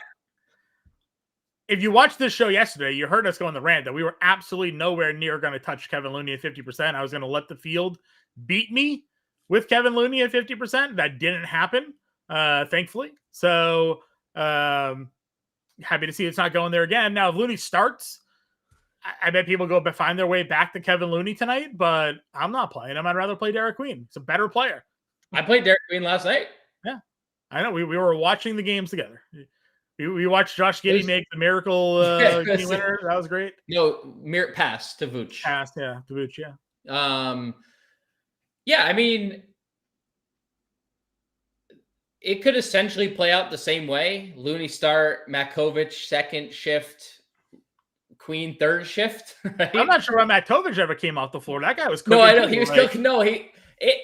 If you watched this show yesterday, you heard us go on the rant that we were absolutely nowhere near going to touch Kevin Looney at 50%. I was going to let the field beat me with Kevin Looney at 50%. That didn't happen, thankfully. So happy to see it's not going there again. Now, if Looney starts, I bet people go find their way back to Kevin Looney tonight, but I'm not playing him. I'd rather play Derek Queen. It's a better player. I played Derek Queen last night. Yeah, I know. We were watching the games together. We watched Josh Giddey make the miracle game winner. That was great. No, pass to Vooch. Pass, yeah, to Vooch, yeah. I mean, it could essentially play out the same way. Looney start, Makovic second shift, Queen third shift. Right? I'm not sure why Makovic ever came off the floor. That guy was cooking. No, I know he was still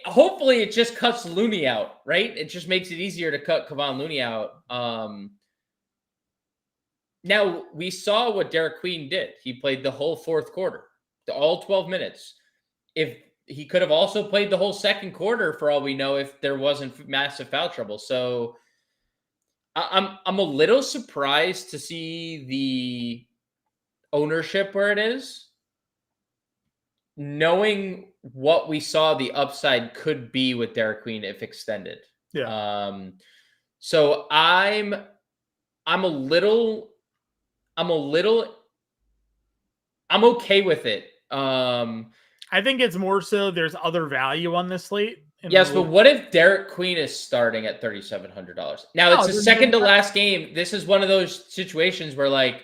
hopefully it just cuts Looney out, right? It just makes it easier to cut Kevon Looney out. Now, we saw what Derek Queen did. He played the whole fourth quarter, all 12 minutes. If he could have also played the whole second quarter, for all we know, if there wasn't massive foul trouble. So I'm a little surprised to see the ownership where it is, knowing what we saw the upside could be with Derek Queen if extended. Yeah. So I'm okay with it. I think it's more so there's other value on this slate. Yes, but what if Derek Queen is starting at $3,700? Now, it's the second to last game. This is one of those situations where, like,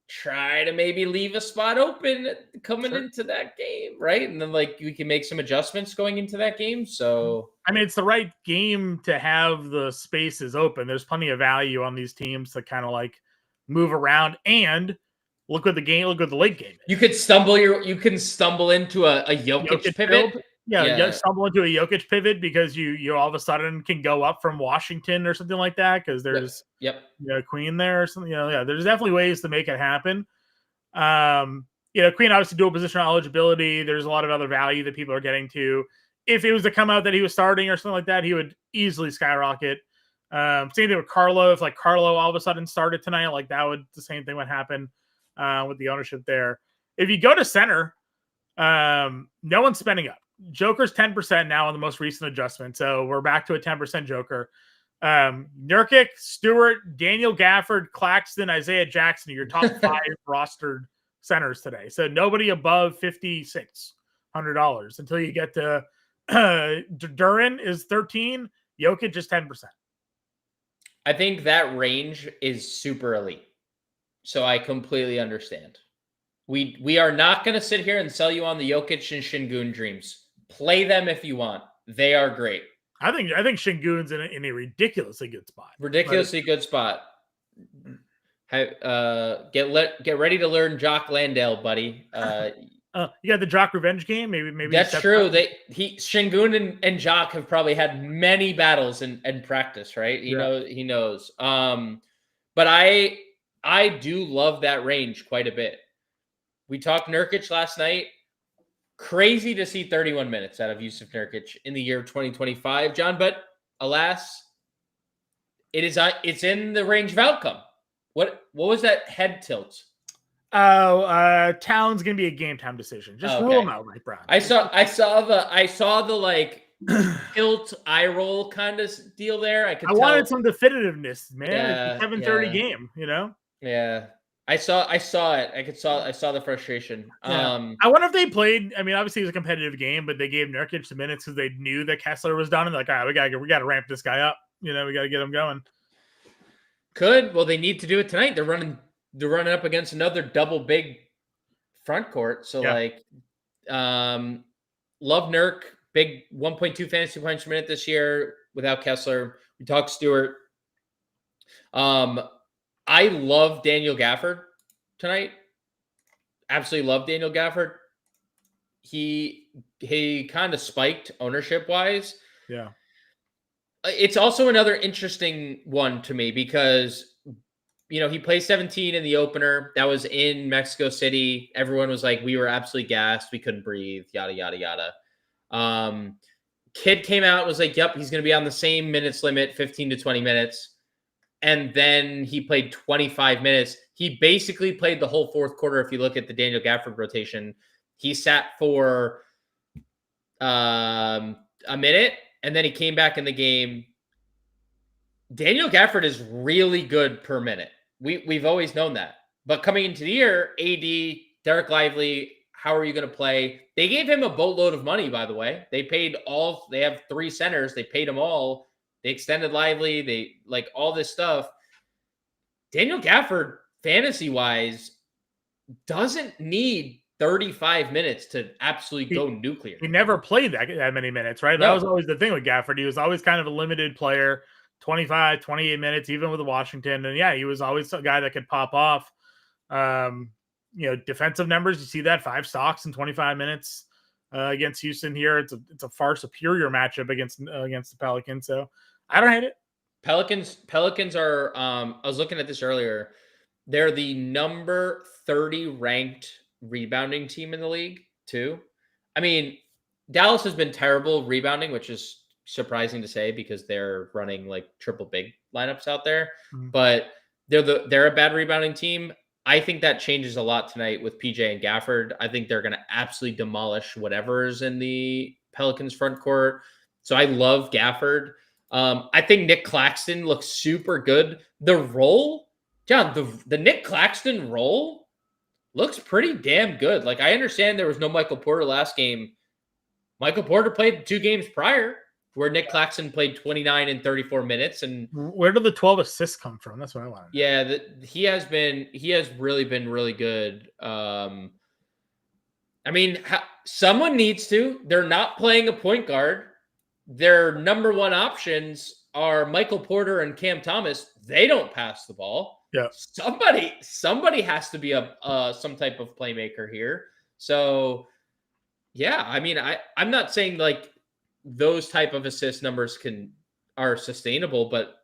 try to maybe leave a spot open coming into that game, right? And then like we can make some adjustments going into that game. So I mean, it's the right game to have the spaces open. There's plenty of value on these teams to kind of like move around and look what the late game is. You can stumble into a Jokic pivot. Build. Yeah, stumble into a Jokic pivot because you all of a sudden can go up from Washington or something like that because there's Queen there or something. There's definitely ways to make it happen. Queen obviously dual positional eligibility. There's a lot of other value that people are getting to. If it was to come out that he was starting or something like that, he would easily skyrocket. Same thing with Carlo. If like Carlo all of a sudden started tonight, like the same thing would happen with the ownership there. If you go to center, no one's spending up. Joker's 10% now on the most recent adjustment. So we're back to a 10% Joker. Nurkic, Stewart, Daniel Gafford, Claxton, Isaiah Jackson are your top 5 rostered centers today. So nobody above $5,600 until you get to Duran is 13, Jokic is 10%. I think that range is super elite. So I completely understand. We are not going to sit here and sell you on the Jokic and Şengün dreams. Play them if you want. They are great. I think Şengün's in a ridiculously good spot. Good spot. Get ready to learn Jock Landale, buddy. You got the Jock revenge game. Maybe that's true. Şengün and Jock have probably had many battles and practice, right? He knows. But I do love that range quite a bit. We talked Nurkic last night. Crazy to see 31 minutes out of Yusuf Nurkic in the year of 2025, John. But alas, it's in the range of outcome. What was that head tilt? Town's gonna be a game time decision. Just rule him out, Mike Brown. I saw the like tilt eye roll kind of deal there. I wanted some definitiveness, man. It's a 7:30 game, Yeah. I saw it. I saw the frustration. Yeah. I wonder if they played. I mean, obviously it was a competitive game, but they gave Nurkic some minutes because they knew that Kessler was done, and they're like, all right, we got to ramp this guy up. We got to get him going. Well, they need to do it tonight. They're running up against another double big front court. So love Nurk, big 1.2 fantasy points per minute this year without Kessler. We talked Stewart. I love Daniel Gafford tonight. Absolutely love Daniel Gafford. He kind of spiked ownership wise. Yeah. It's also another interesting one to me because, he played 17 in the opener. That was in Mexico City. Everyone was like, we were absolutely gassed. We couldn't breathe, yada, yada, yada. Kid came out and was like, yep, he's going to be on the same minutes limit, 15 to 20 minutes. And then he played 25 minutes. He basically played the whole fourth quarter. If you look at the Daniel Gafford rotation, he sat for a minute, and then he came back in the game. Daniel Gafford is really good per minute. We've always known that. But coming into the year, AD, Derek Lively, how are you going to play? They gave him a boatload of money, by the way. They have 3 centers. They paid them all. They extended Lively. They like all this stuff. Daniel Gafford, fantasy-wise, doesn't need 35 minutes to absolutely go nuclear. He never played that many minutes, right? That was always the thing with Gafford. He was always kind of a limited player, 25, 28 minutes, even with Washington. And he was always a guy that could pop off. Defensive numbers, you see that 5 stocks in 25 minutes against Houston here. It's a far superior matchup against the Pelicans. So I don't hate it. Pelicans are, I was looking at this earlier. They're the number 30 ranked rebounding team in the league too. I mean, Dallas has been terrible rebounding, which is surprising to say because they're running like triple big lineups out there, but they're a bad rebounding team. I think that changes a lot tonight with PJ and Gafford. I think they're going to absolutely demolish whatever's in the Pelicans front court. So I love Gafford. I think Nick Claxton looks super good. The role, John, the Nick Claxton role looks pretty damn good. Like, I understand there was no Michael Porter last game. Michael Porter played 2 games prior. where Nick Claxton played 29 and 34 minutes. And where did the 12 assists come from? That's what I want. Yeah, he has really been really good. I mean, someone needs to. They're not playing a point guard. Their number one options are Michael Porter and Cam Thomas. They don't pass the ball. Yeah. Somebody has to be some type of playmaker here. So, yeah, I mean, I'm not saying like those type of assist numbers are sustainable, but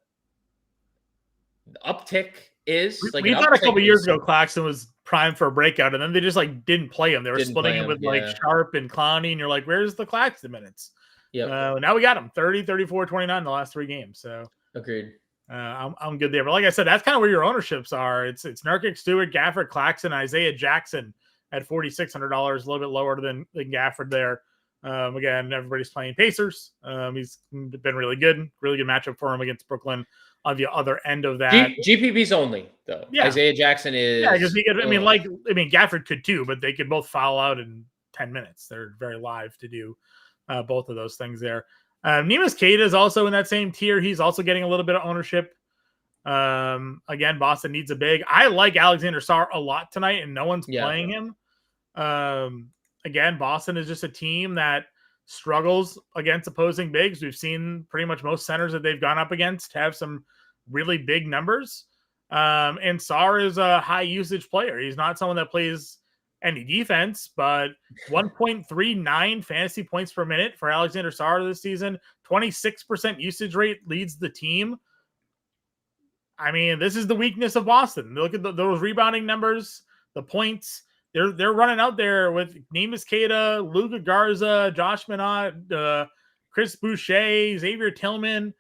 the uptick is like we thought a couple years ago Claxton was prime for a breakout, and then they just like didn't play him. They were splitting him with like Sharp and Clowney, and you're like, where's the Claxton minutes? Yeah. Now we got him 30, 34, 29 the last 3 games. So agreed. I'm good there. But like I said, that's kind of where your ownerships are. It's Nurkic, Stewart, Gafford, Claxton, Isaiah Jackson at $4,600, a little bit lower than Gafford there. Again, everybody's playing Pacers. He's been really good matchup for him against Brooklyn. On the other end of that, GPPs only though. Yeah. Isaiah Jackson is. Yeah, because he could. Gafford could too, but they could both foul out in 10 minutes. They're very live to do both of those things there. Neemias Queta is also in that same tier. He's also getting a little bit of ownership. Again, Boston needs a big. I like Alexander Sarr a lot tonight, and no one's playing him. Again, Boston is just a team that struggles against opposing bigs. We've seen pretty much most centers that they've gone up against have some really big numbers. And Sarr is a high usage player. He's not someone that plays any defense, but 1.39 fantasy points per minute for Alexander Sarr this season. 26% usage rate leads the team. I mean, this is the weakness of Boston. Look at those rebounding numbers, the points. They're running out there with Neemias Queta, Luka Garza, Josh Minott, Chris Boucher, Xavier Tillman.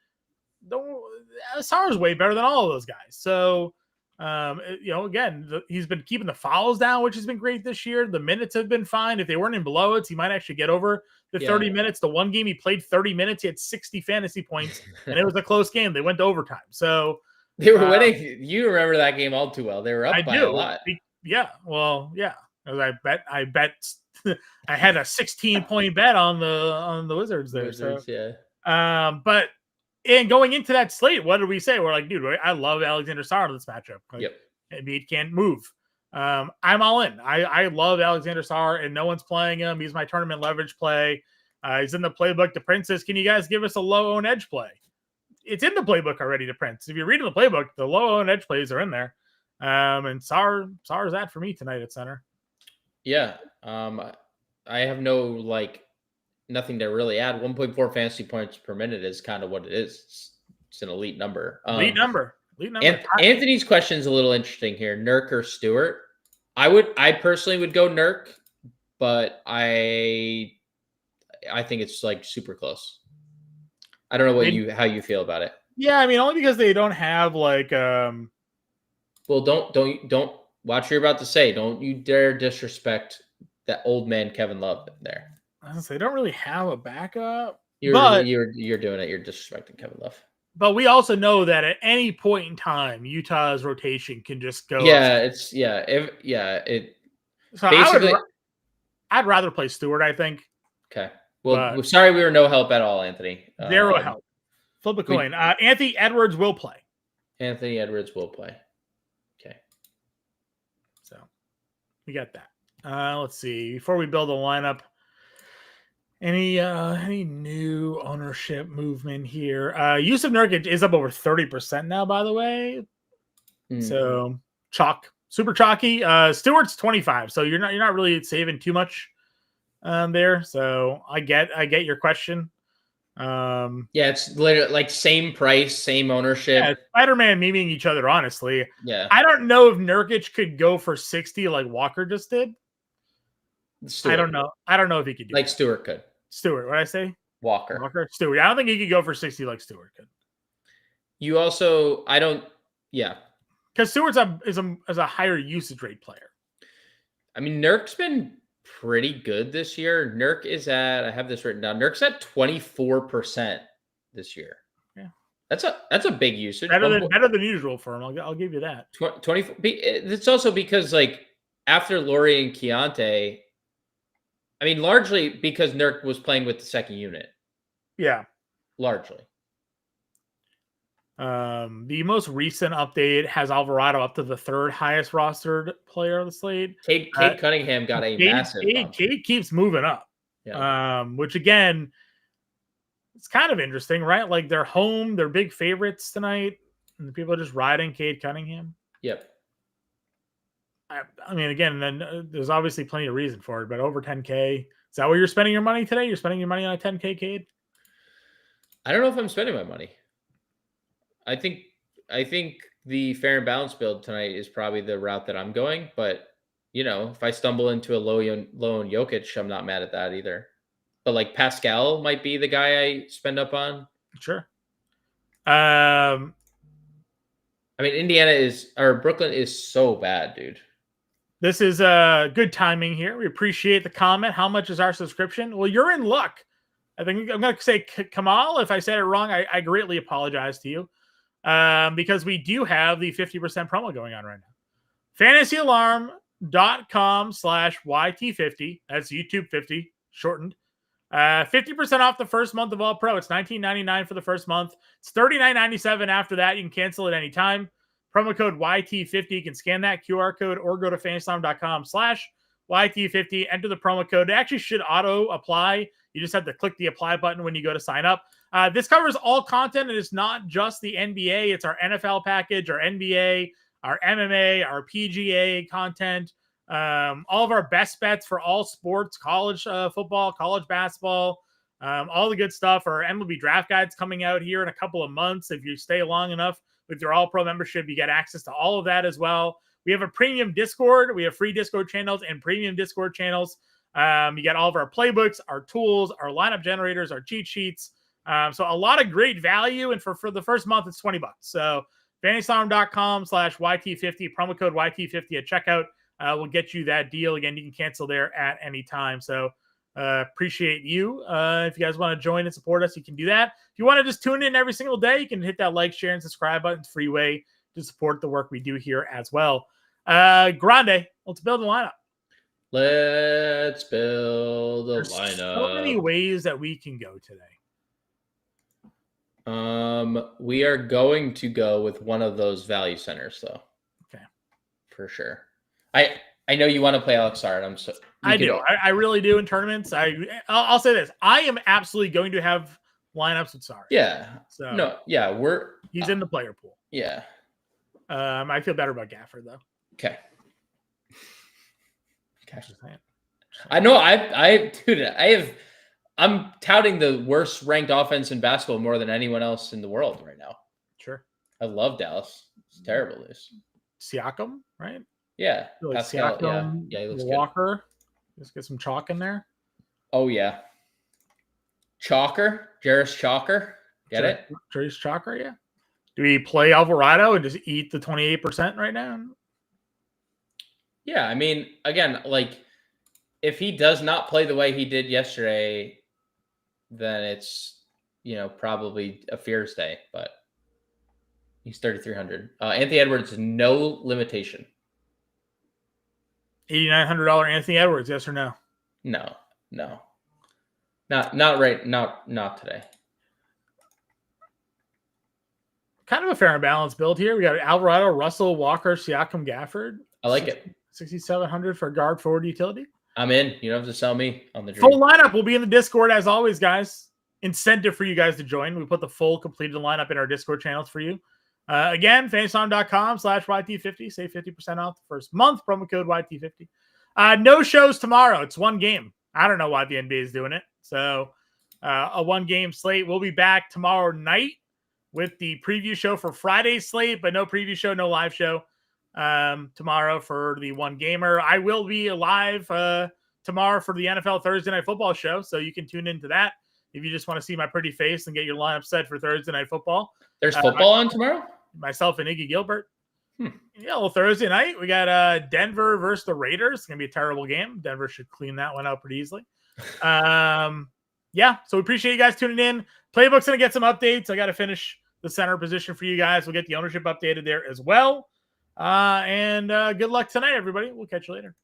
Sarr's way better than all of those guys. So, again, he's been keeping the fouls down, which has been great this year. The minutes have been fine. If they weren't in blowouts, he might actually get over the 30 minutes. The one game he played 30 minutes, he had 60 fantasy points, and it was a close game. They went to overtime. So they were winning. You remember that game all too well. They were up by a lot. Yeah. Well, yeah. I bet I had a 16-point bet on the Wizards there. Yeah. But going into that slate, what did we say? We're like, dude, I love Alexander Sarr in this matchup. Like, Embiid can't move. I'm all in. I love Alexander Sarr, and no one's playing him. He's my tournament leverage play. He's in the playbook to Princess. Can you guys give us a low own edge play? It's in the playbook already to Prince. If you're reading the playbook, the low own edge plays are in there. And Sarr's that for me tonight at center. Yeah. I have nothing to really add. 1.4 fantasy points per minute is kind of what it is. It's an elite number. Elite number. Anthony's question is a little interesting here. Nurk or Stewart? I personally would go Nurk, but I think it's like super close. I don't know how you feel about it. Yeah, I mean, only because they don't have like well, don't watch what you're about to say. Don't you dare disrespect that old man Kevin Love there. They don't really have a backup. You're doing it. You're disrespecting Kevin Love. But we also know that at any point in time, Utah's rotation can just go. Yeah, So I'd rather play Stewart, I think. Okay. Well, we're sorry we were no help at all, Anthony. Zero help. Flip a coin. Anthony Edwards will play. Anthony Edwards will play. Okay. So we got that. Let's see. Before we build a lineup, any new ownership movement here? Yusuf Nurkic is up over 30% now, by the way. So super chalky. Stewart's 25, so you're not really saving too much there. So I get your question. It's literally like same price, same ownership. Yeah, Spider-Man memeing each other, honestly. Yeah. I don't know if Nurkic could go for 60 like Walker just did. Stewart. I don't know if he could do like that. Stewart could. Stewart, what did I say? Walker. Stewart. I don't think he could go for 60 like Stewart could. You also, yeah. Because Stewart's is a higher usage rate player. I mean, Nurk's been pretty good this year. Nurk is I have this written down. Nurk's at 24% this year. Yeah. That's a big usage. Better than usual for him. I'll give you that. 24. It's also because like after Laurie and Keontae, I mean, largely because Nurk was playing with the second unit. Yeah. largely. The most recent update has Alvarado up to the third highest rostered player on the slate. Cade Cunningham got a massive bump. Cade keeps moving up. Yeah. Which again, it's kind of interesting, right? Like they're home, they're big favorites tonight, and people are just riding Cade Cunningham. Yep. I mean, again, then there's obviously plenty of reason for it, but over 10K. Is that where you're spending your money today? You're spending your money on a 10K Cade? I don't know if I'm spending my money. I think the fair and balanced build tonight is probably the route that I'm going, but if I stumble into a low on Jokic, I'm not mad at that either. But like Pascal might be the guy I spend up on. Sure. I mean, Brooklyn is so bad, dude. This is good timing here. We appreciate the comment. How much is our subscription? Well, you're in luck. I think I'm going to say Kamal. If I said it wrong, I greatly apologize to you. Because we do have the 50% promo going on right now. FantasyAlarm.com/YT50. That's YouTube 50 shortened. 50% off the first month of All Pro. It's $19.99 for the first month. It's $39.97 after that. You can cancel at any time. Promo code YT50. You can scan that QR code or go to FantasyAlarm.com/YT50. Enter the promo code. It actually should auto apply. You just have to click the apply button when you go to sign up. This covers all content, and it's not just the NBA. It's our NFL package, our NBA, our MMA, our PGA content, all of our best bets for all sports, college football, college basketball, all the good stuff. Our MLB draft guides coming out here in a couple of months. If you stay long enough with your All Pro membership, you get access to all of that as well. We have a premium Discord. We have free Discord channels and premium Discord channels. You get all of our playbooks, our tools, our lineup generators, our cheat sheets. So a lot of great value. And for the first month, it's $20. So FantasyAlarm.com/YT50, promo code YT50 at checkout will get you that deal. Again, you can cancel there at any time. So appreciate you. If you guys want to join and support us, you can do that. If you want to just tune in every single day, you can hit that like, share, and subscribe button. It's a free way to support the work we do here as well. Grande, let's build a lineup. Let's build a lineup. So many ways that we can go today. We are going to go with one of those value centers, though. Okay, for sure. I know you want to play Alex Sard. I do. I really do in tournaments. I'll say this: I am absolutely going to have lineups with Sard. Yeah. So no. Yeah, he's in the player pool. Yeah. I feel better about Gafford though. Okay. I know. I'm touting the worst ranked offense in basketball more than anyone else in the world right now. Sure. I love Dallas. It's terrible news. Siakam, right? Yeah. Like Pascal, Siakam, yeah, he looks Walker. good. Let's get some chalk in there. Oh, yeah. Chalker. Jarris Chalker. Get it? Jarris Chalker, yeah. Do we play Alvarado and just eat the 28% right now? Yeah, I mean, again, like, if he does not play the way he did yesterday, then it's, probably a fears day, but he's 3,300. Anthony Edwards, no limitation. $8,900 Anthony Edwards, yes or no? No. Not right. Not today. Kind of a fair and balanced build here. We got Alvarado, Russell, Walker, Siakam, Gafford. I like it. 6,700 for guard forward utility. I'm in. You don't have to sell me on the dream. Full lineup will be in the Discord as always, guys. Incentive for you guys to join. We put the full completed lineup in our Discord channels for you. Again, FantasyAlarm.com/YT50. Save 50% off the first month. Promo code YT50. No shows tomorrow. It's one game. I don't know why the NBA is doing it. So a one-game slate. We'll be back tomorrow night with the preview show for Friday's slate, but no preview show, no live show tomorrow for the one gamer. I will be live tomorrow for the NFL Thursday Night Football show, so you can tune into that if you just want to see my pretty face and get your lineup set for Thursday Night Football. There's football on tomorrow? Myself and Iggy Gilbert. Yeah, well, Thursday night, we got Denver versus the Raiders. It's going to be a terrible game. Denver should clean that one out pretty easily. Yeah, so we appreciate you guys tuning in. Playbook's going to get some updates. I got to finish the center position for you guys. We'll get the ownership updated there as well. And good luck tonight, everybody. We'll catch you later.